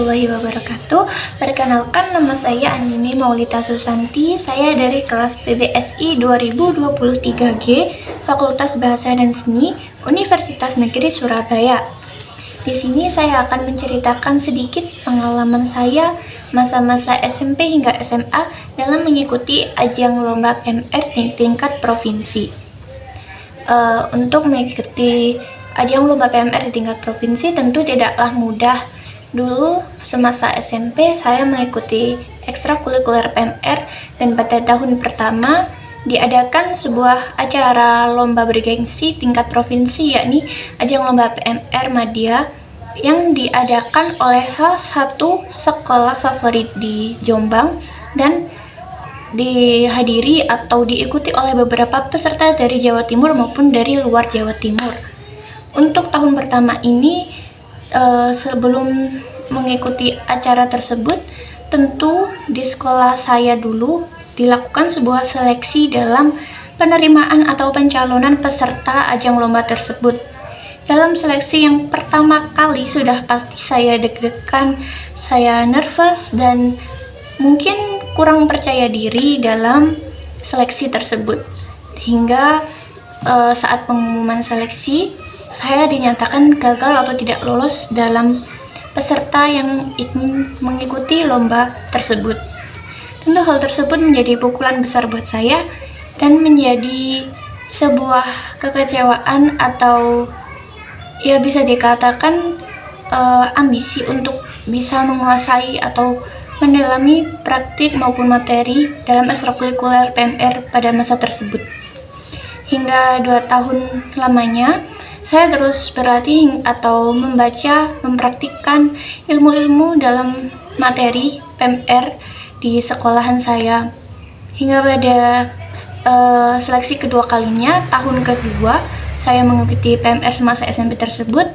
warahmatullahi wabarakatuh. Perkenalkan, nama saya Andini Maulita Susanti. Saya dari kelas PBSI 2023G, Fakultas Bahasa dan Seni, Universitas Negeri Surabaya. Di sini saya akan menceritakan sedikit pengalaman saya masa-masa SMP hingga SMA dalam mengikuti ajang lomba PMR di tingkat provinsi. Untuk mengikuti ajang lomba PMR di tingkat provinsi tentu tidaklah mudah. Dulu semasa SMP saya mengikuti ekstrakurikuler PMR, dan pada tahun pertama diadakan sebuah acara lomba bergengsi tingkat provinsi, yakni ajang lomba PMR Madya yang diadakan oleh salah satu sekolah favorit di Jombang dan dihadiri atau diikuti oleh beberapa peserta dari Jawa Timur maupun dari luar Jawa Timur. Untuk tahun pertama ini, sebelum mengikuti acara tersebut, tentu di sekolah saya dulu dilakukan sebuah seleksi dalam penerimaan atau pencalonan peserta ajang lomba tersebut. Dalam seleksi yang pertama kali sudah pasti saya deg-degan, saya nervous, dan mungkin kurang percaya diri dalam seleksi tersebut. Hingga saat pengumuman seleksi, saya dinyatakan gagal atau tidak lolos dalam peserta yang ingin mengikuti lomba tersebut. Tentu hal tersebut menjadi pukulan besar buat saya dan menjadi sebuah kekecewaan atau ya bisa dikatakan ambisi untuk bisa menguasai atau mendalami praktik maupun materi dalam ekstrakurikuler PMR pada masa tersebut. Hingga 2 tahun lamanya, saya terus berlatih atau membaca, mempraktikkan ilmu-ilmu dalam materi PMR di sekolahan saya. Hingga pada seleksi kedua kalinya, tahun kedua, saya mengikuti PMR semasa SMP tersebut,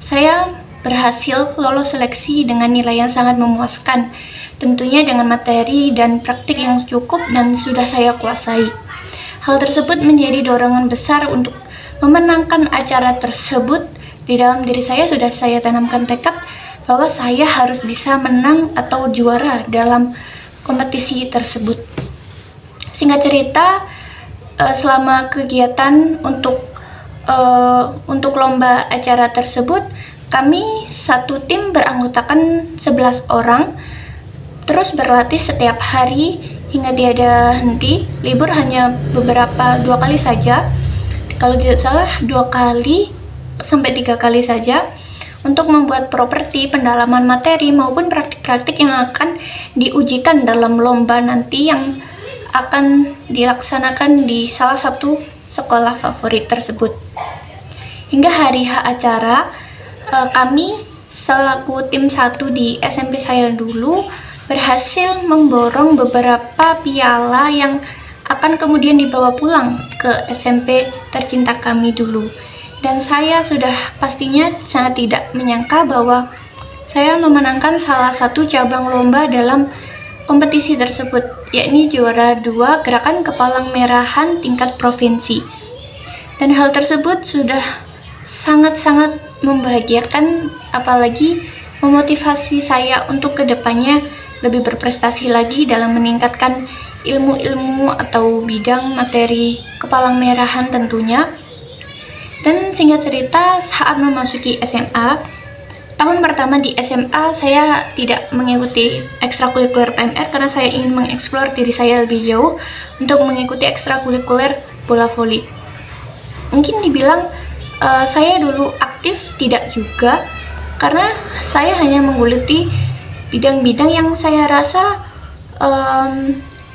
saya berhasil lolos seleksi dengan nilai yang sangat memuaskan. Tentunya dengan materi dan praktik yang cukup dan sudah saya kuasai. Hal tersebut menjadi dorongan besar untuk memenangkan acara tersebut. Di dalam diri saya sudah saya tanamkan tekad bahwa saya harus bisa menang atau juara dalam kompetisi tersebut. Singkat cerita, selama kegiatan untuk lomba acara tersebut, kami satu tim beranggotakan 11 orang, terus berlatih setiap hari hingga tiada henti. Libur hanya 2 kali saja, kalau tidak salah 2 kali sampai 3 kali saja, untuk membuat properti pendalaman materi maupun praktik-praktik yang akan diujikan dalam lomba nanti yang akan dilaksanakan di salah satu sekolah favorit tersebut. Hingga hari H acara, kami selaku tim 1 di SMP saya dulu berhasil memborong beberapa piala yang akan kemudian dibawa pulang ke SMP tercinta kami dulu. Dan saya sudah pastinya sangat tidak menyangka bahwa saya memenangkan salah satu cabang lomba dalam kompetisi tersebut, yakni juara 2 gerakan kepalang merahan tingkat provinsi. Dan hal tersebut sudah sangat-sangat membahagiakan, apalagi memotivasi saya untuk kedepannya lebih berprestasi lagi dalam meningkatkan ilmu-ilmu atau bidang materi kepalang merahan tentunya. Dan singkat cerita, saat memasuki SMA, tahun pertama di SMA saya tidak mengikuti ekstrakurikuler PMR karena saya ingin mengeksplor diri saya lebih jauh untuk mengikuti ekstrakurikuler bola voli. Mungkin dibilang saya dulu aktif, tidak juga, karena saya hanya menggeluti bidang-bidang yang saya rasa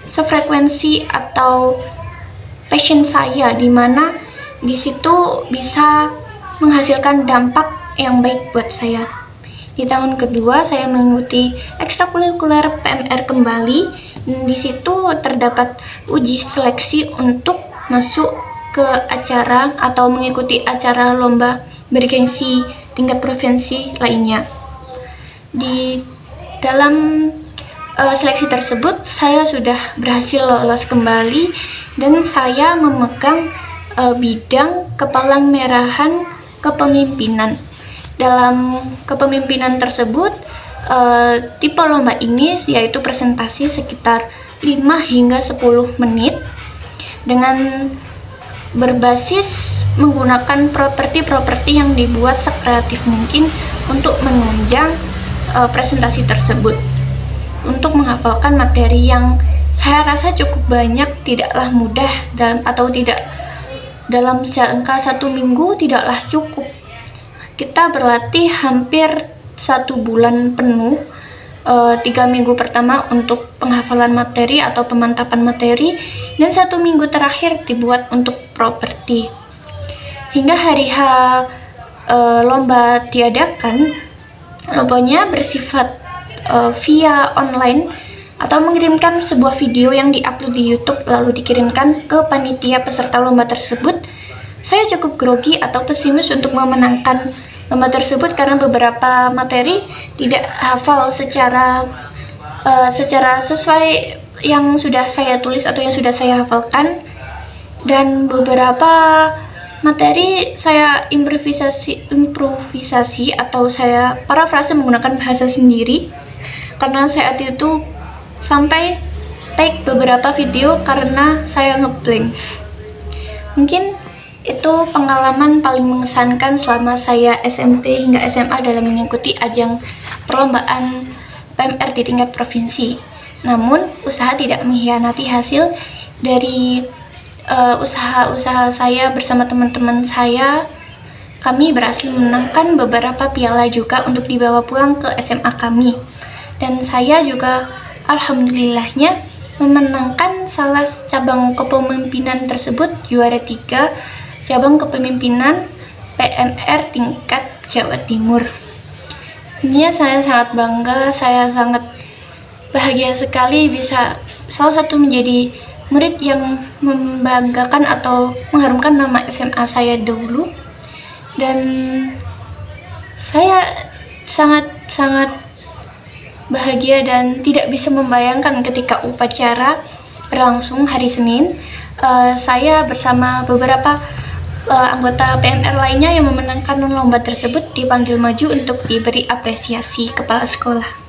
sefrekuensi atau passion saya, di mana di situ bisa menghasilkan dampak yang baik buat saya. Di tahun kedua saya mengikuti ekstrakurikuler PMR kembali. Di situ terdapat uji seleksi untuk masuk ke acara atau mengikuti acara lomba bergengsi tingkat provinsi lainnya. Di dalam seleksi tersebut saya sudah berhasil lolos kembali, dan saya memegang bidang kepalang merahan kepemimpinan. Dalam kepemimpinan tersebut, Tipe lomba ini yaitu presentasi sekitar 5 hingga 10 menit dengan berbasis menggunakan properti-properti yang dibuat sekreatif mungkin untuk menunjang presentasi tersebut. Untuk menghafalkan materi yang saya rasa cukup banyak, tidaklah mudah dalam jangka 1 minggu tidaklah cukup. Kita berlatih hampir 1 bulan penuh, 3 minggu pertama untuk penghafalan materi atau pemantapan materi, dan 1 minggu terakhir dibuat untuk properti. Hingga hari H lomba diadakan, lombanya bersifat via online atau mengirimkan sebuah video yang diupload di YouTube lalu dikirimkan ke panitia peserta lomba tersebut. Saya cukup grogi atau pesimis untuk memenangkan lomba tersebut karena beberapa materi tidak hafal secara sesuai yang sudah saya tulis atau yang sudah saya hafalkan, dan beberapa materi saya improvisasi atau saya parafrase menggunakan bahasa sendiri karena saat itu sampai take beberapa video karena saya ngeblank. Mungkin itu pengalaman paling mengesankan selama saya SMP hingga SMA dalam mengikuti ajang perlombaan PMR di tingkat provinsi. Namun, usaha tidak mengkhianati hasil dari usaha-usaha saya bersama teman-teman saya. Kami berhasil memenangkan beberapa piala juga untuk dibawa pulang ke SMA kami. Dan saya juga alhamdulillahnya memenangkan salah cabang kepemimpinan tersebut, juara 3 cabang kepemimpinan PMR tingkat Jawa Timur. Ini saya sangat bangga, saya sangat bahagia sekali bisa salah satu menjadi murid yang membanggakan atau mengharumkan nama SMA saya dahulu. Dan saya sangat bahagia dan tidak bisa membayangkan ketika upacara berlangsung hari Senin, saya bersama beberapa anggota PMR lainnya yang memenangkan lomba tersebut dipanggil maju untuk diberi apresiasi kepala sekolah.